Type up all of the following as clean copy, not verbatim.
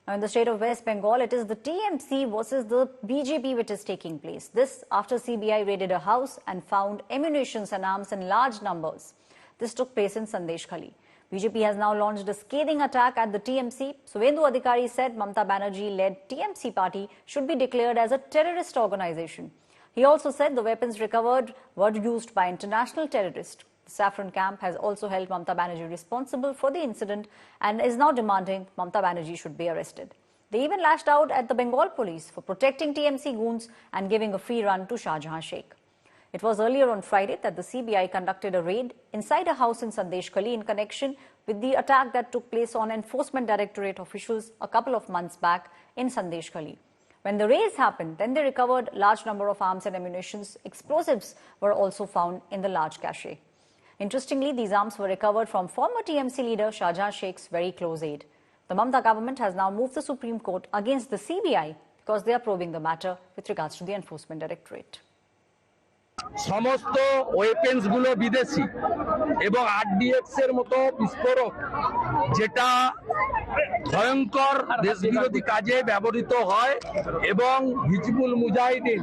Now, in the state of West Bengal, it is the TMC versus the BJP which is taking place. This after CBI raided a house and found ammunition and arms in large numbers. This took place in Sandesh Khali. BJP has now launched a scathing attack at the TMC. Suvendu Adhikari said Mamata Banerjee-led TMC party should be declared as a terrorist organization. He also said the weapons recovered were used by international terrorists. The Saffron camp has also held Mamata Banerjee responsible for the incident and is now demanding Mamata Banerjee should be arrested. They even lashed out at the Bengal police for protecting TMC goons and giving a free run to Shah Jahan Sheikh. It was earlier on Friday that the CBI conducted a raid inside a house in Sandesh Khali in connection with the attack that took place on Enforcement Directorate officials a couple of months back in Sandesh Khali. When the raids happened, then they recovered a large number of arms and ammunition. Explosives were also found in the large cache. Interestingly, these arms were recovered from former TMC leader Shah Jahan Sheikh's very close aide. The Mamata government has now moved the Supreme Court against the CBI because they are probing the matter with regards to the Enforcement Directorate. সমস্ত weapons গুলো বিদেশি এবং RDX এর মতো বিস্ফোরক যেটা ভয়ঙ্কর দেশবিরোধী কাজে ব্যবহৃত হয় এবং হিজবুল মুজাহিদিন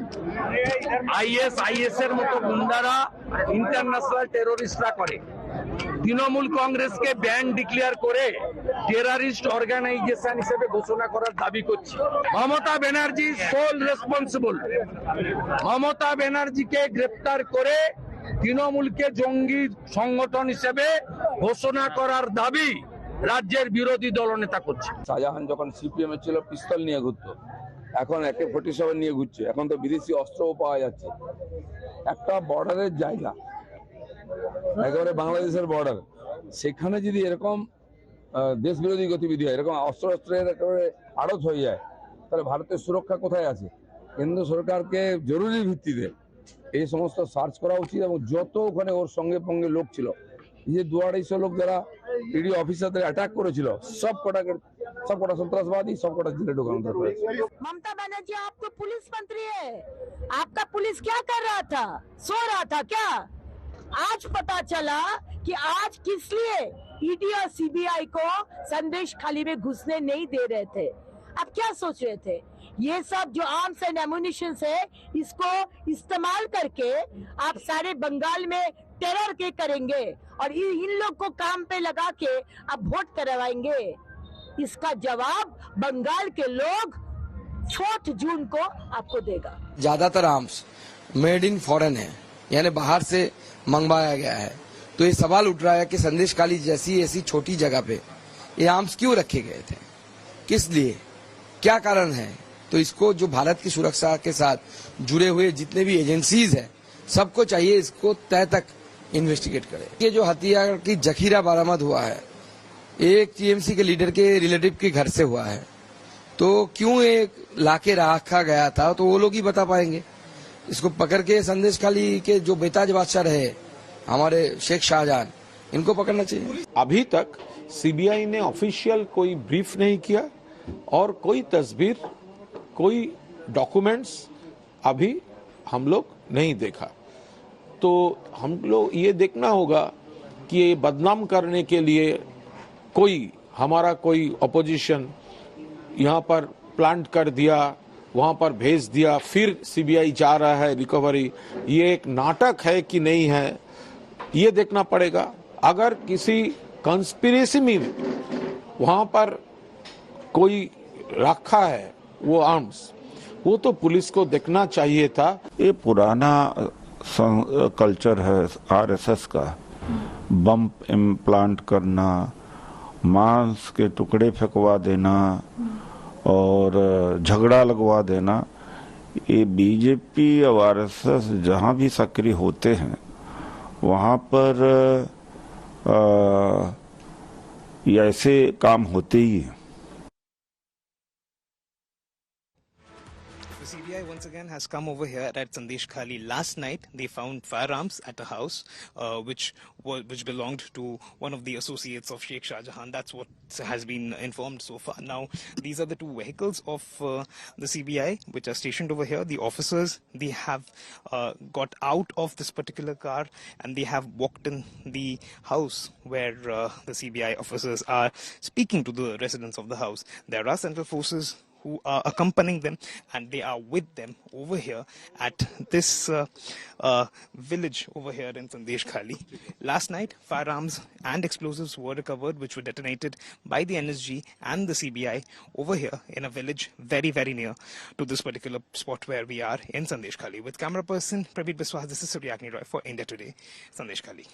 আইএস এর মতো গুন্ডারা ইন্টারন্যাশনাল টেররিস্টরা করে তৃণমূল কংগ্রেসকে ব্যান ডিক্লেয়ার করে টেররিস্ট অর্গানাইজেশন হিসেবে ঘোষণা করার দাবি করছে মমতা ব্যানার্জি সোল রেসপন্সিবল মমতা ব্যানার্জিকে গ্রেফতার করে তৃণমূলকে জঙ্গি সংগঠন হিসেবে ঘোষণা করার দাবি রাজ্যের বিরোধী দলনেতা করছে শাহজাহান যখন সিপিএম এ ছিল পিস্তল নিয়ে ঘুরতো এখন AK-47 নিয়ে ঘুরছে এখন তো বিদেশি অস্ত্রও পাওয়া যাচ্ছে একটা বর্ডারের জায়গা একেবারে বাংলাদেশের বর্ডার সেখানে যদি এরকম দেশ বিরোধী গতিবিধি হয় এরকম অস্ত্রের একেবারে আড়ত হয়ে যায় তাহলে ভারতের সুরক্ষা কোথায় আছে কেন্দ্র সরকারকে জরুরি ভিত্তিতে এই সমস্ত সার্চ করা উচিত এবং যত ওখানে ওর সঙ্গে সঙ্গে লোক ছিল এই যে 200-250 লোক যারা ইডি অফিসারদের অ্যাটাক করেছিল সব কটা সন্ত্রাসবাদী সব কটা জেলে ঢোকানো দরকার ममता बनर्जी आप तो पुलिस मंत्री है आपका पुलिस क्या कर रहा था सो रहा था क्या आज पता चला कि आज किस लिए ईडी और सीबीआई को संदेश खाली में घुसने नहीं दे रहे थे अब क्या सोच रहे थे ये सब जो आर्म्स एंड एमुनिशन है इसको इस्तेमाल करके आप सारे बंगाल में टेरर के करेंगे और इन लोग को काम पे लगा के आप वोट करवाएंगे इसका जवाब बंगाल के लोग 4 जून को आपको देगा ज्यादातर आर्म्स मेड इन फॉरेन है यानी बाहर से मंगवाया गया है तो ये सवाल उठ रहा है कि संदेश खाली जैसी ऐसी छोटी जगह पे ये आर्म्स क्यों रखे गए थे किस लिए क्या कारण है तो इसको जो भारत की सुरक्षा के साथ जुड़े हुए जितने भी एजेंसीज है सबको चाहिए इसको तय तक इन्वेस्टिगेट करे ये जो हथियार की जखीरा बरामद हुआ है एक टीएमसी के लीडर के रिलेटिव के घर से हुआ है तो क्यों एक लाके रखा गया था तो वो लोग ही बता पाएंगे इसको पकड़ के संदेश खाली के जो बेताज बादशाह रहे हमारे शेख शाहजहां इनको पकड़ना चाहिए अभी तक सीबीआई ने ऑफिशियल कोई ब्रीफ नहीं किया और कोई तस्वीर कोई डॉक्यूमेंट्स अभी हम लोग नहीं देखा तो हम लोग ये देखना होगा कि ये बदनाम करने के लिए कोई हमारा कोई अपोजिशन यहाँ पर प्लांट कर दिया वहां पर भेज दिया फिर सीबीआई जा रहा है रिकवरी ये एक नाटक है कि नहीं है ये देखना पड़ेगा अगर किसी कंस्पिरेसी में वहां पर कोई रखा है वो आर्म्स वो तो पुलिस को देखना चाहिए था ये पुराना कल्चर है आरएसएस का बम इम्प्लांट करना मांस के टुकड़े फेंकवा देना और झगड़ा लगवा देना ये बीजेपी और आरएसएस जहां भी सक्रिय होते हैं वहां पर ये ऐसे काम होते ही हैं CBI once again has come over here at Sandesh Khali. Last night they found firearms at a house which belonged to one of the associates of Sheikh Shah Jahan. That's what has been informed so far. Now these are the two vehicles of the CBI which are stationed over here. The officers, they have got out of this particular car and they have walked in the house where the CBI officers are speaking to the residents of the house. There are central forces who are accompanying them, and they are with them over here at this village over here in Sandesh Khali. Last night, firearms and explosives were recovered, which were detonated by the NSG and the CBI over here in a village very, very near to this particular spot where we are in Sandesh Khali. With camera person Praveer Biswas, this is Suryagni Roy for India Today, Sandesh Khali.